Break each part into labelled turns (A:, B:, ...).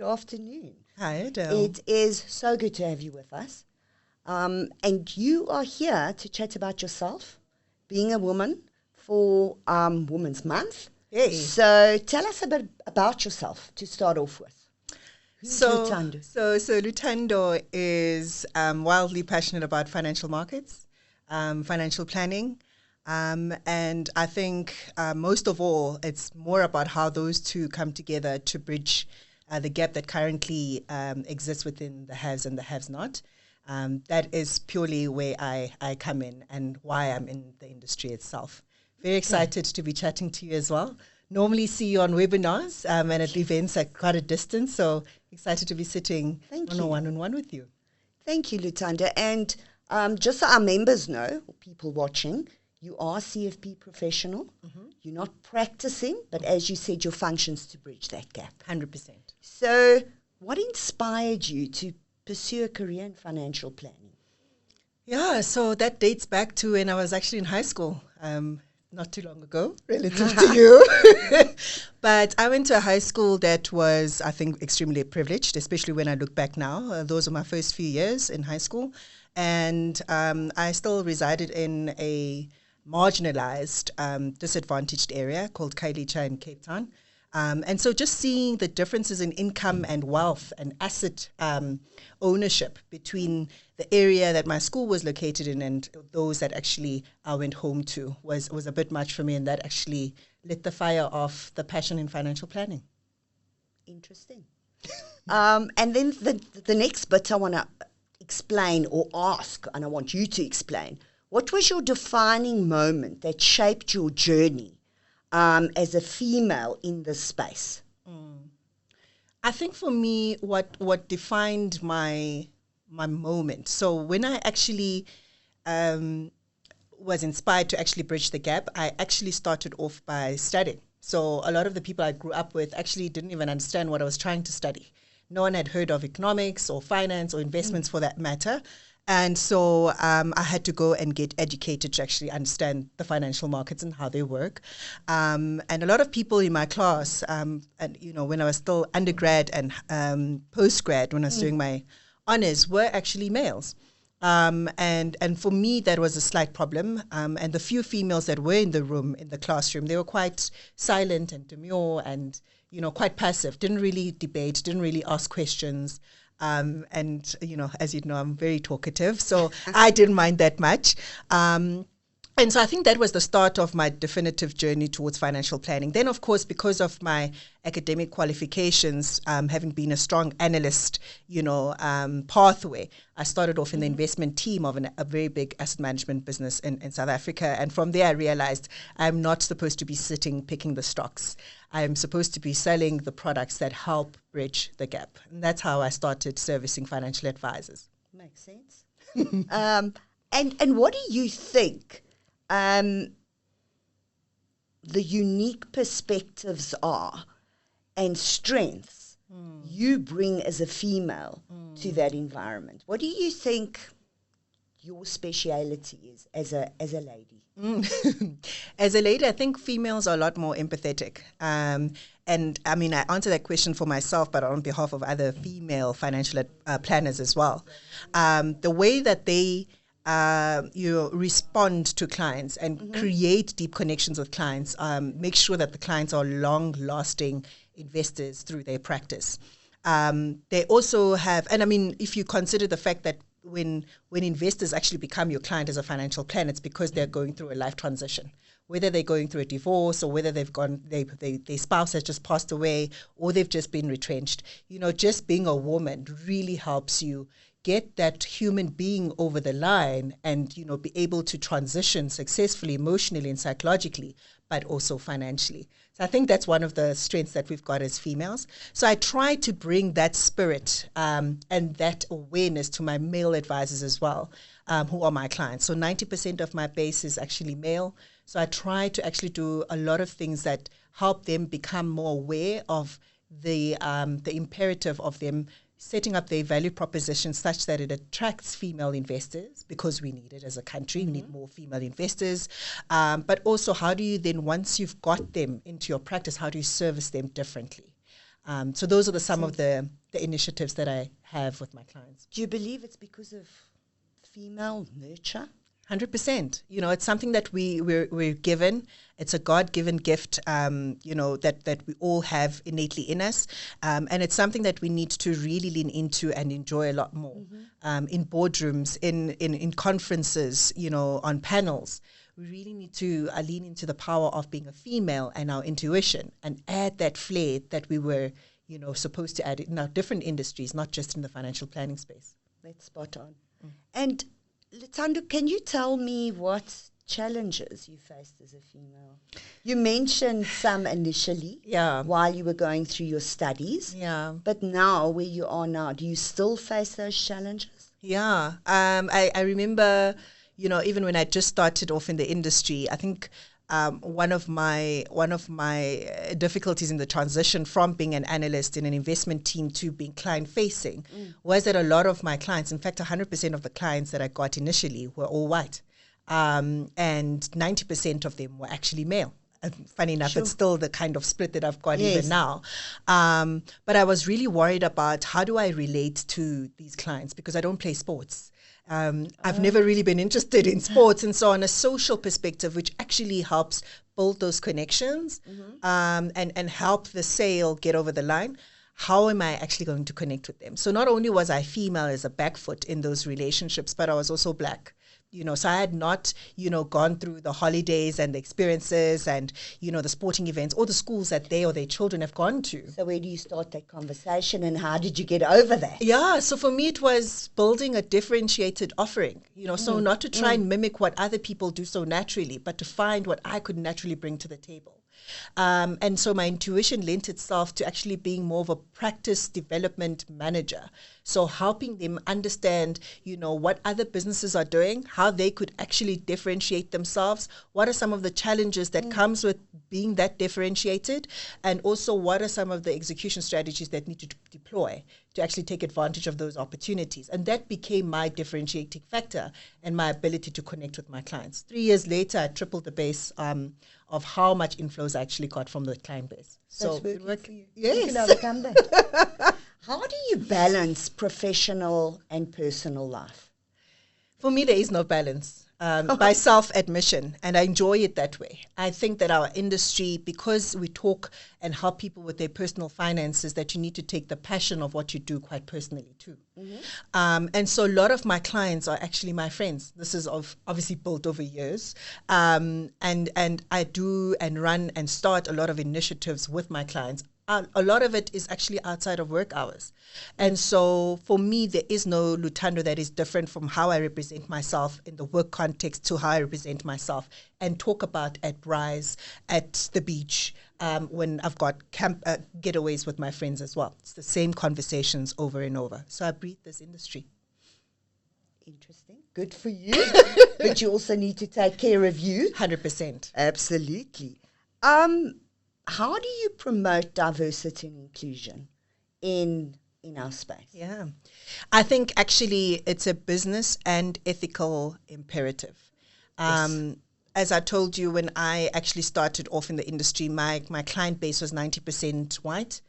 A: afternoon.
B: Hi, Adele.
A: It is so good to have you with us. And you are here to chat about yourself, being a woman for Women's Month.
B: Hey.
A: So tell us a bit about yourself to start off with. Who's Luthando?
B: So Luthando is wildly passionate about financial markets, financial planning. And I think most of all, it's more about how those two come together to bridge the gap that currently exists within the haves and the haves not. That is purely where I come in and why I'm in the industry itself. Very excited to be chatting to you as well. Normally see you on webinars and at events at quite a distance, so excited to be sitting one-on-one with you.
A: Thank you, Luthando. And just so our members know, or people watching, you are a CFP professional. Mm-hmm. You're not practicing, but as you said, your function's to bridge that gap.
B: 100%.
A: So what inspired you to pursue a career in financial planning?
B: Yeah, so that dates back to when I was actually in high school, not too long ago, relative to you. But I went to a high school that was, I think, extremely privileged, especially when I look back now. Those were my first few years in high school. And I still resided in a marginalized, disadvantaged area called Kailicha in Cape Town. And so just seeing the differences in income and wealth and asset ownership between the area that my school was located in and those that actually I went home to was a bit much for me, and that actually lit the fire of the passion in financial planning.
A: Interesting. And then the next bit I want to explain or ask, and I want you to explain, what was your defining moment that shaped your journey as a female in this space?
B: I think for me, what defined my moment. So when I actually was inspired to actually bridge the gap, I actually started off by studying. So a lot of the people I grew up with actually didn't even understand what I was trying to study. No one had heard of economics or finance or investments for that matter. And so I had to go and get educated to actually understand the financial markets and how they work. And a lot of people in my class, and when I was still undergrad and postgrad, when I was doing my honors, were actually males. And for me, that was a slight problem. And the few females that were in the classroom, they were quite silent and demure and, quite passive, didn't really debate, didn't really ask questions. And, as you know, I'm very talkative, so I didn't mind that much. And so I think that was the start of my definitive journey towards financial planning. Then, of course, because of my academic qualifications, having been a strong analyst, pathway, I started off in the investment team of a very big asset management business in South Africa. And from there, I realized I'm not supposed to be sitting picking the stocks. I'm supposed to be selling the products that help bridge the gap. And that's how I started servicing financial advisors.
A: Makes sense. And what do you think the unique perspectives are and strengths you bring as a female to that environment? What do you think your speciality is as a lady?
B: As a lady, I think females are a lot more empathetic. And I mean, I answer that question for myself, but on behalf of other female financial planners as well. The way that they respond to clients and create deep connections with clients, make sure that the clients are long-lasting investors through their practice. They also have, and I mean, if you consider the fact that when investors actually become your client as a financial planner, it's because they're going through a life transition, whether they're going through a divorce or whether their spouse has just passed away or they've just been retrenched. Just being a woman really helps you get that human being over the line and, be able to transition successfully, emotionally and psychologically, but also financially. So I think that's one of the strengths that we've got as females. So I try to bring that spirit and that awareness to my male advisors as well, who are my clients. So 90% of my base is actually male. So I try to actually do a lot of things that help them become more aware of the imperative of them setting up their value proposition such that it attracts female investors, because we need it as a country. We need more female investors. But also, how do you then, once you've got them into your practice, how do you service them differently? So those are some of the initiatives that I have with my clients.
A: Do you believe it's because of female nurture?
B: 100%. It's something that we're given. It's a God-given gift, that we all have innately in us. And it's something that we need to really lean into and enjoy a lot more. In boardrooms, in conferences, on panels. We really need to lean into the power of being a female and our intuition and add that flair that we were, supposed to add in our different industries, not just in the financial planning space.
A: That's spot on. And Luthando, can you tell me what challenges you faced as a female? You mentioned some initially while you were going through your studies.
B: Yeah.
A: But now, where you are now, do you still face those challenges?
B: Yeah. I remember, even when I just started off in the industry, I think one of my difficulties in the transition from being an analyst in an investment team to being client facing was that a lot of my clients, in fact 100% of the clients that I got initially were all white, and 90% of them were actually male. Funny enough, it's still the kind of split that I've got even now. But I was really worried about how do I relate to these clients, because I don't play sports. I've never really been interested in sports. And so on a social perspective, which actually helps build those connections and help the sale get over the line, how am I actually going to connect with them? So not only was I female as a back foot in those relationships, but I was also black. So I had not, gone through the holidays and the experiences and, the sporting events or the schools that they or their children have gone to.
A: So where do you start that conversation and how did you get over that?
B: Yeah, so for me it was building a differentiated offering, so not to try and mimic what other people do so naturally, but to find what I could naturally bring to the table. And so my intuition lent itself to actually being more of a practice development manager. So helping them understand, what other businesses are doing, how they could actually differentiate themselves, what are some of the challenges that comes with being that differentiated, and also what are some of the execution strategies that need to deploy to actually take advantage of those opportunities. And that became my differentiating factor and my ability to connect with my clients. 3 years later, I tripled the base of how much inflows I actually got from the client base.
A: So it worked for you.
B: Yes.
A: You can overcome that. How do you balance professional and personal life?
B: For me, there is no balance. By self-admission, and I enjoy it that way. I think that our industry, because we talk and help people with their personal finances, that you need to take the passion of what you do quite personally too. And so a lot of my clients are actually my friends. This is obviously built over years. And I do and run and start a lot of initiatives with my clients. A lot of it is actually outside of work hours. And so for me, there is no Luthando that is different from how I represent myself in the work context to how I represent myself and talk about at Rise, at the beach, when I've got getaways with my friends as well. It's the same conversations over and over. So I breathe this industry.
A: Interesting. Good for you. But you also need to take care of you.
B: 100%.
A: Absolutely. How do you promote diversity and inclusion in our space?
B: Yeah. I think actually it's a business and ethical imperative. As I told you, when I actually started off in the industry, my client base was 90% white.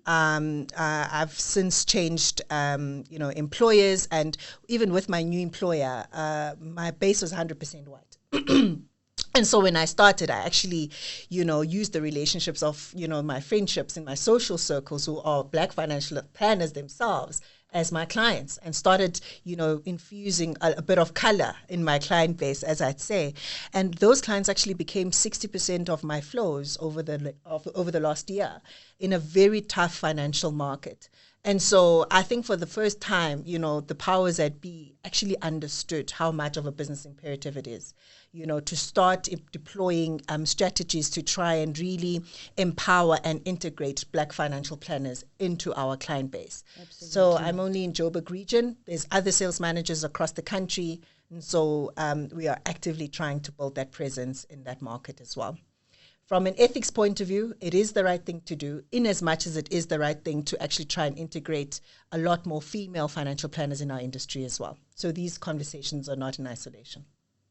B: I've since changed, employers, and even with my new employer, my base was 100% white. And so when I started, I actually, used the relationships of, my friendships in my social circles who are Black financial planners themselves as my clients, and started, infusing a bit of color in my client base, as I'd say. And those clients actually became 60% of my flows over the last year in a very tough financial market. And so I think for the first time, the powers that be actually understood how much of a business imperative it is, to start deploying strategies to try and really empower and integrate Black financial planners into our client base. Absolutely. So I'm only in Joburg region. There's other sales managers across the country. And so we are actively trying to build that presence in that market as well. From an ethics point of view, it is the right thing to do, in as much as it is the right thing to actually try and integrate a lot more female financial planners in our industry as well. So these conversations are not in isolation.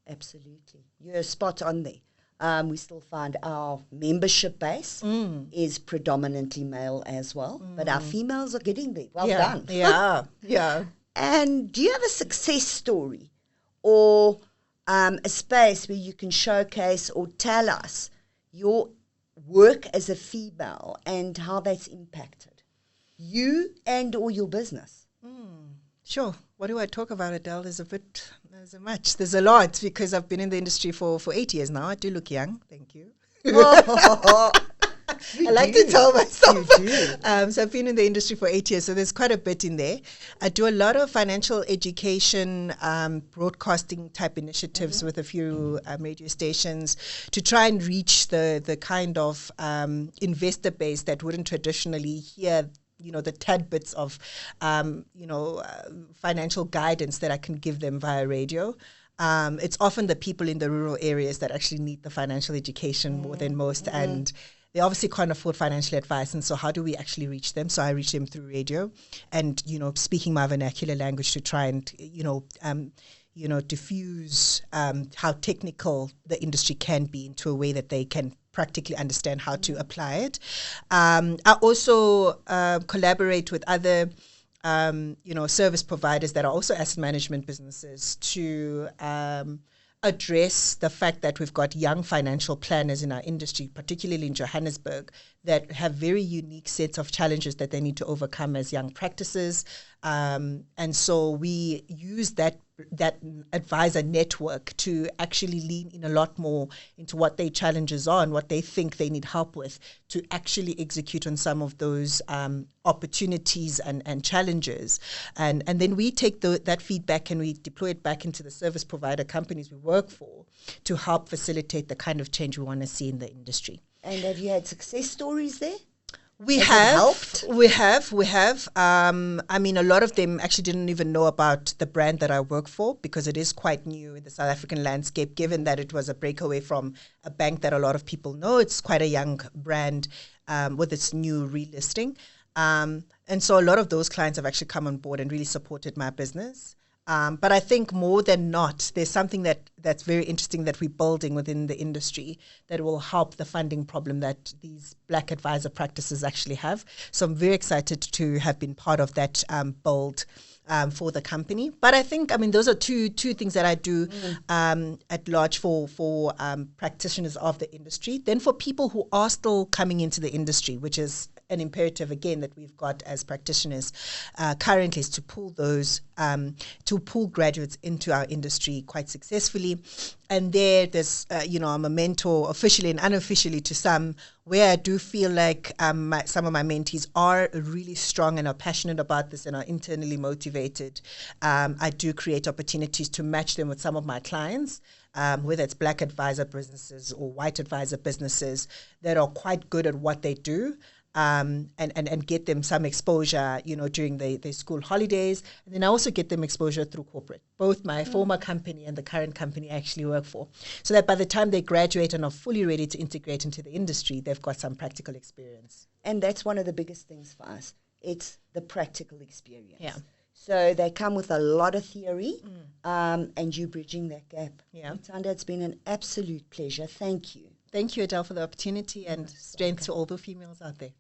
A: Absolutely. You're spot on there. We still find our membership base is predominantly male as well, but our females are getting there. Well done.
B: Yeah, yeah.
A: And do you have a success story or a space where you can showcase or tell us your work as a female and how that's impacted you and or your business?
B: Sure. What do I talk about, Adele? There's a much. There's a lot because I've been in the industry for 8 years now. I do look young. Thank you. I like to tell myself.
A: You do.
B: So I've been in the industry for 8 years, so there's quite a bit in there. I do a lot of financial education, broadcasting type initiatives with a few radio stations to try and reach the kind of investor base that wouldn't traditionally hear the tad bits of, financial guidance that I can give them via radio. It's often the people in the rural areas that actually need the financial education more than most, and they obviously can't afford financial advice. And so how do we actually reach them? So I reach them through radio and, speaking my vernacular language to try and, diffuse how technical the industry can be into a way that they can practically understand how to apply it. I also collaborate with other, service providers that are also asset management businesses to address the fact that we've got young financial planners in our industry, particularly in Johannesburg, that have very unique sets of challenges that they need to overcome as young practices. And so we use that advisor network to actually lean in a lot more into what their challenges are and what they think they need help with to actually execute on some of those opportunities and challenges. And then we take that feedback and we deploy it back into the service provider companies we work for to help facilitate the kind of change we want to see in the industry.
A: And have you had success stories there?
B: We have. I mean, a lot of them actually didn't even know about the brand that I work for because it is quite new in the South African landscape, given that it was a breakaway from a bank that a lot of people know. It's quite a young brand with its new relisting. And so a lot of those clients have actually come on board and really supported my business. But I think more than not, there's something that's very interesting that we're building within the industry that will help the funding problem that these Black advisor practices actually have. So I'm very excited to have been part of that build for the company. But I think, those are two things that I do at large for practitioners of the industry. Then for people who are still coming into the industry, which is an imperative again that we've got as practitioners currently, is to pull graduates into our industry quite successfully. And there's I'm a mentor officially and unofficially to some, where I do feel like some of my mentees are really strong and are passionate about this and are internally motivated. I do create opportunities to match them with some of my clients, whether it's Black advisor businesses or white advisor businesses that are quite good at what they do. And get them some exposure, during their school holidays. And then I also get them exposure through corporate, both my former company and the current company I actually work for, so that by the time they graduate and are fully ready to integrate into the industry, they've got some practical experience.
A: And that's one of the biggest things for us. It's the practical experience.
B: Yeah.
A: So they come with a lot of theory, and you bridging that gap.
B: Yeah.
A: Luthando, it's been an absolute pleasure. Thank you.
B: Thank you, Adele, for the opportunity, and strength to all the females out there.